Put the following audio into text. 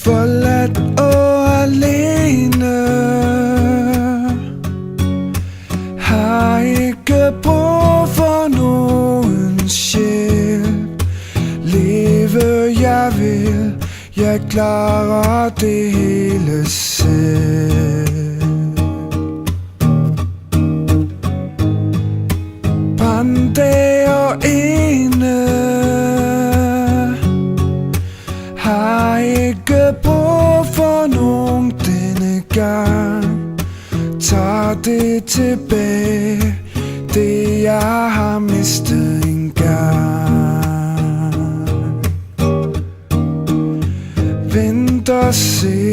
Forladt og alene, har ikke brug for nogens hjælp. Leve jeg vil, jeg klarer det hele selv. Branddag og ene, har ikke brug for nogen denne gang. Tag det tilbage, det jeg har mistet engang. Vent og se,